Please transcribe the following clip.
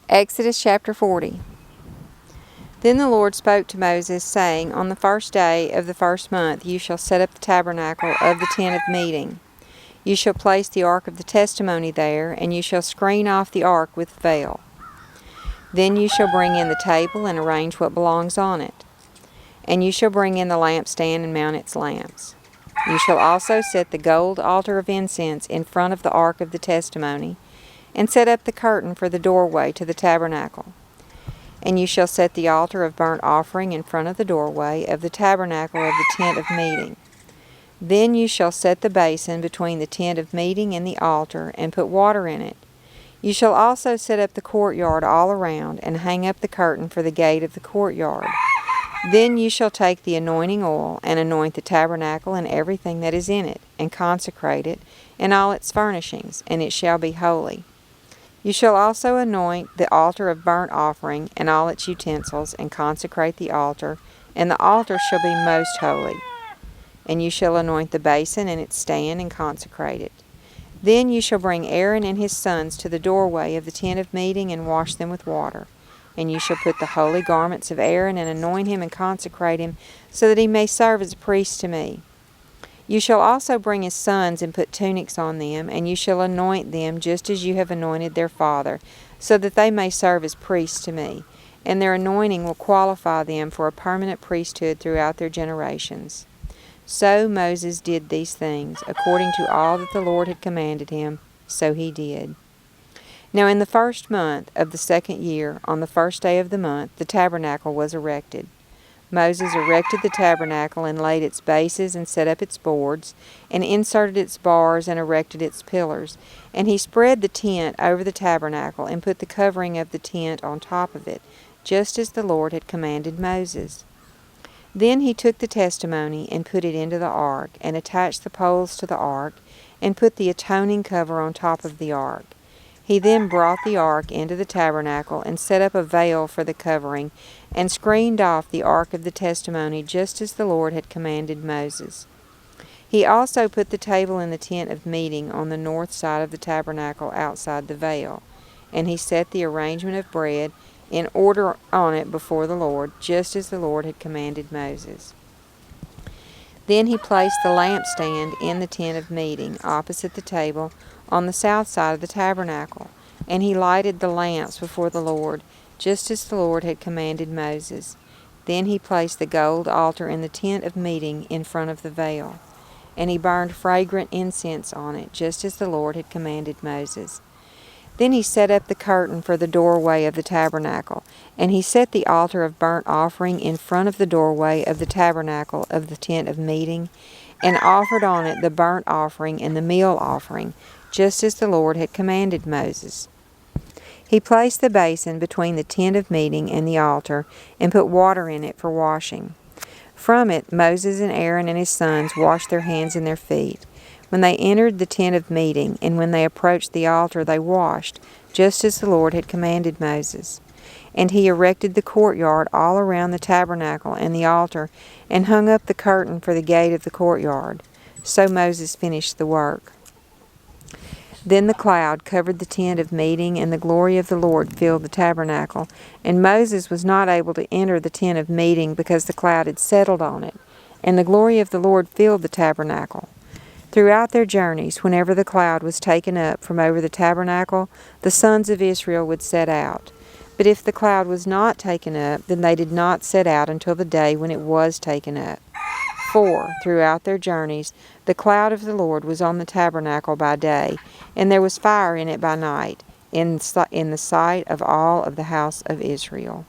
Exodus chapter 40. Then the Lord spoke to Moses, saying, On the first day of the first month you shall set up the tabernacle of the tent of meeting. You shall place the ark of the testimony there, and you shall screen off the ark with a veil. Then you shall bring in the table and arrange what belongs on it. And you shall bring in the lampstand and mount its lamps. You shall also set the gold altar of incense in front of the ark of the testimony, and set up the curtain for the doorway to the tabernacle. And you shall set the altar of burnt offering in front of the doorway of the tabernacle of the tent of meeting. Then you shall set the basin between the tent of meeting and the altar, and put water in it. You shall also set up the courtyard all around, and hang up the curtain for the gate of the courtyard. Then you shall take the anointing oil, and anoint the tabernacle and everything that is in it, and consecrate it, and all its furnishings, and it shall be holy. You shall also anoint the altar of burnt offering and all its utensils, and consecrate the altar, and the altar shall be most holy. And you shall anoint the basin and its stand, and consecrate it. Then you shall bring Aaron and his sons to the doorway of the tent of meeting, and wash them with water. And you shall put the holy garments of Aaron, and anoint him and consecrate him, so that he may serve as a priest to me. You shall also bring his sons and put tunics on them, and you shall anoint them just as you have anointed their father, so that they may serve as priests to me. And their anointing will qualify them for a permanent priesthood throughout their generations. So Moses did these things, according to all that the Lord had commanded him, so he did. Now in the first month of the second year, on the first day of the month, the tabernacle was erected. Moses erected the tabernacle, and laid its bases, and set up its boards, and inserted its bars, and erected its pillars. And he spread the tent over the tabernacle, and put the covering of the tent on top of it, just as the Lord had commanded Moses. Then he took the testimony, and put it into the ark, and attached the poles to the ark, and put the atoning cover on top of the ark. He then brought the ark into the tabernacle, and set up a veil for the covering, and screened off the ark of the testimony, just as the Lord had commanded Moses. He also put the table in the tent of meeting on the north side of the tabernacle outside the veil. And he set the arrangement of bread in order on it before the Lord, just as the Lord had commanded Moses. Then he placed the lampstand in the tent of meeting, opposite the table, on the south side of the tabernacle. And he lighted the lamps before the Lord, just as the Lord had commanded Moses. Then he placed the gold altar in the tent of meeting in front of the veil. And he burned fragrant incense on it, just as the Lord had commanded Moses. Then he set up the curtain for the doorway of the tabernacle, and he set the altar of burnt offering in front of the doorway of the tabernacle of the tent of meeting, and offered on it the burnt offering and the meal offering, just as the Lord had commanded Moses. He placed the basin between the tent of meeting and the altar, and put water in it for washing. From it Moses and Aaron and his sons washed their hands and their feet. When they entered the tent of meeting, and when they approached the altar, they washed, just as the Lord had commanded Moses. And he erected the courtyard all around the tabernacle and the altar, and hung up the curtain for the gate of the courtyard. So Moses finished the work. Then the cloud covered the tent of meeting, and the glory of the Lord filled the tabernacle. And Moses was not able to enter the tent of meeting, because the cloud had settled on it, and the glory of the Lord filled the tabernacle. Throughout their journeys, whenever the cloud was taken up from over the tabernacle, the sons of Israel would set out. But if the cloud was not taken up, then they did not set out until the day when it was taken up. For, throughout their journeys, the cloud of the Lord was on the tabernacle by day, and there was fire in it by night, in the sight of all of the house of Israel.